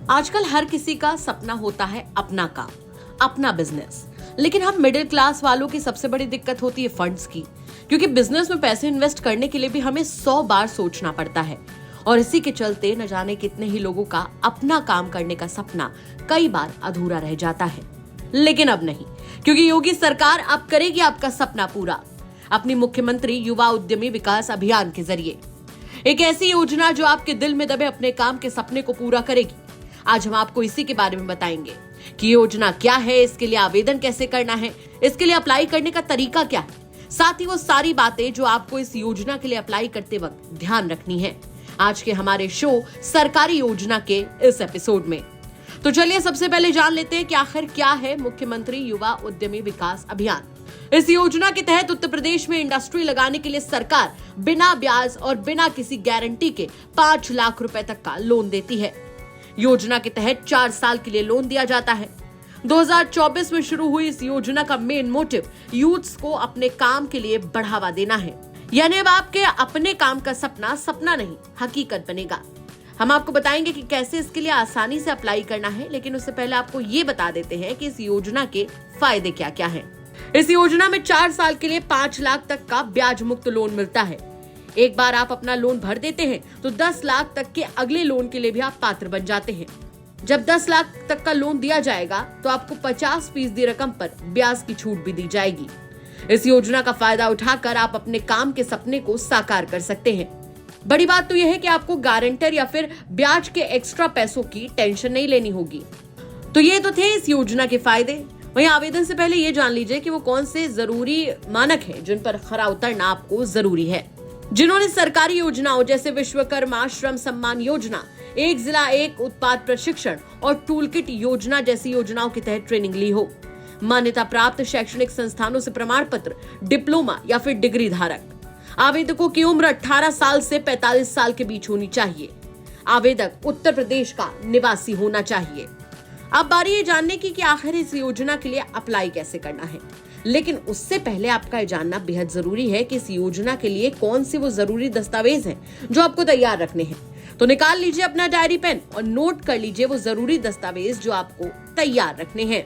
आजकल हर किसी का सपना होता है अपना काम, अपना बिजनेस। लेकिन हम मिडिल क्लास वालों की सबसे बड़ी दिक्कत होती है फंड्स की, क्योंकि बिजनेस में पैसे इन्वेस्ट करने के लिए भी हमें 100 बार सोचना पड़ता है। और इसी के चलते न जाने कितने ही लोगों का अपना काम करने का सपना कई बार अधूरा रह जाता है। लेकिन अब नहीं, क्योंकि योगी सरकार अब करेगी आपका सपना पूरा अपनी मुख्यमंत्री युवा उद्यमी विकास अभियान के जरिए। एक ऐसी योजना जो आपके दिल में दबे अपने काम के सपने को पूरा करेगी। आज हम आपको इसी के बारे में बताएंगे कि योजना क्या है, इसके लिए आवेदन कैसे करना है, इसके लिए अप्लाई करने का तरीका क्या है, साथ ही वो सारी बातें जो आपको इस योजना के लिए अप्लाई करते वक्त ध्यान रखनी है आज के हमारे शो सरकारी योजना के इस एपिसोड में। तो चलिए सबसे पहले जान लेते हैं कि आखिर क्या है मुख्यमंत्री युवा उद्यमी विकास अभियान। इस योजना के तहत उत्तर प्रदेश में इंडस्ट्री लगाने के लिए सरकार बिना ब्याज और बिना किसी गारंटी के 5 लाख रुपए तक का लोन देती है। योजना के तहत 4 साल के लिए लोन दिया जाता है। 2024 में शुरू हुई इस योजना का मेन मोटिव यूथ्स को अपने काम के लिए बढ़ावा देना है। यानी अब आपके अपने काम का सपना सपना नहीं, हकीकत बनेगा। हम आपको बताएंगे कि कैसे इसके लिए आसानी से अप्लाई करना है, लेकिन उससे पहले आपको ये बता देते हैं कि इस योजना के फायदे क्या क्या हैं। इस योजना में 4 साल के लिए 5 लाख तक का ब्याज मुक्त लोन मिलता है। एक बार आप अपना लोन भर देते हैं तो 10 लाख तक के अगले लोन के लिए भी आप पात्र बन जाते हैं। जब 10 लाख तक का लोन दिया जाएगा तो आपको 50% रकम पर ब्याज की छूट भी दी जाएगी। इस योजना का फायदा उठाकर आप अपने काम के सपने को साकार कर सकते हैं। बड़ी बात तो यह है कि आपको गारंटर या फिर ब्याज के एक्स्ट्रा पैसों की टेंशन नहीं लेनी होगी। तो ये तो थे इस योजना के फायदे। वहीं आवेदन से पहले ये जान लीजिए कि वो कौन से जरूरी मानक हैं जिन पर खरा उतरना आपको जरूरी है। जिन्होंने सरकारी योजनाओं जैसे विश्वकर्मा श्रम सम्मान योजना, एक जिला एक उत्पाद प्रशिक्षण और टूल किट योजना जैसी योजनाओं के तहत ट्रेनिंग ली हो, मान्यता प्राप्त शैक्षणिक संस्थानों से प्रमाण पत्र, डिप्लोमा या फिर डिग्री धारक। आवेदकों की उम्र 18 साल से 45 साल के बीच होनी चाहिए। आवेदक उत्तर प्रदेश का निवासी होना चाहिए। अब बारी ये जानने की कि आखिर इस योजना के लिए अप्लाई कैसे करना है। लेकिन उससे पहले आपका ये जानना बेहद जरूरी है कि इस योजना के लिए कौन से वो जरूरी दस्तावेज हैं जो आपको तैयार रखने हैं। तो निकाल लीजिए अपना डायरी पेन और नोट कर लीजिए वो जरूरी दस्तावेज जो आपको तैयार रखने हैं।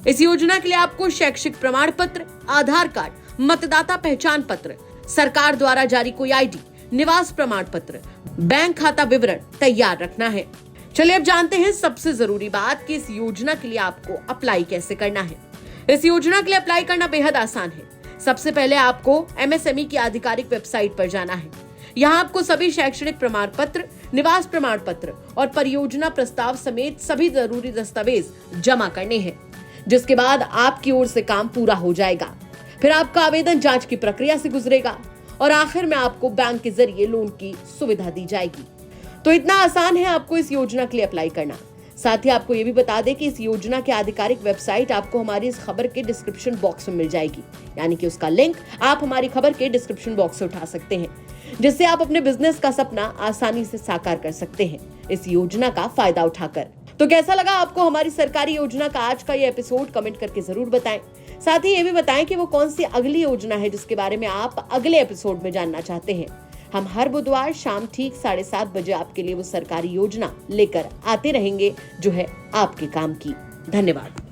इस योजना के लिए आपको शैक्षिक प्रमाण पत्र, आधार कार्ड, मतदाता पहचान पत्र, सरकार द्वारा जारी कोई ID, निवास प्रमाण पत्र, बैंक खाता विवरण तैयार रखना है। चलिए अब जानते हैं सबसे जरूरी बात कि इस योजना के लिए आपको अप्लाई कैसे करना है। इस योजना के लिए अप्लाई करना बेहद आसान है। सबसे पहले आपको MSME की आधिकारिक वेबसाइट पर जाना है। यहाँ आपको सभी शैक्षणिक प्रमाण पत्र, निवास प्रमाण पत्र और परियोजना प्रस्ताव समेत सभी जरूरी दस्तावेज जमा करने हैं, जिसके बाद आपकी ओर से काम पूरा हो जाएगा। फिर आपका आवेदन जांच की प्रक्रिया से गुजरेगा और आखिर में आपको बैंक के जरिए लोन की सुविधा दी जाएगी। तो इतना आसान है आपको इस योजना के लिए अप्लाई करना। साथ ही आपको ये भी बता दें कि इस योजना की आधिकारिक वेबसाइट आपको हमारी इस खबर के डिस्क्रिप्शन बॉक्स में मिल जाएगी, यानी कि उसका लिंक आप हमारी खबर के डिस्क्रिप्शन बॉक्स से उठा सकते हैं, जिससे आप अपने बिजनेस का सपना आसानी से साकार कर सकते हैं इस योजना का फायदा उठाकर। तो कैसा लगा आपको हमारी सरकारी योजना का आज का ये एपिसोड? कमेंट करके जरूर बताएं। साथ ही ये भी बताएं कि वो कौन सी अगली योजना है जिसके बारे में आप अगले एपिसोड में जानना चाहते हैं। हम हर बुधवार शाम ठीक 7:30 बजे आपके लिए वो सरकारी योजना लेकर आते रहेंगे जो है आपके काम की। धन्यवाद।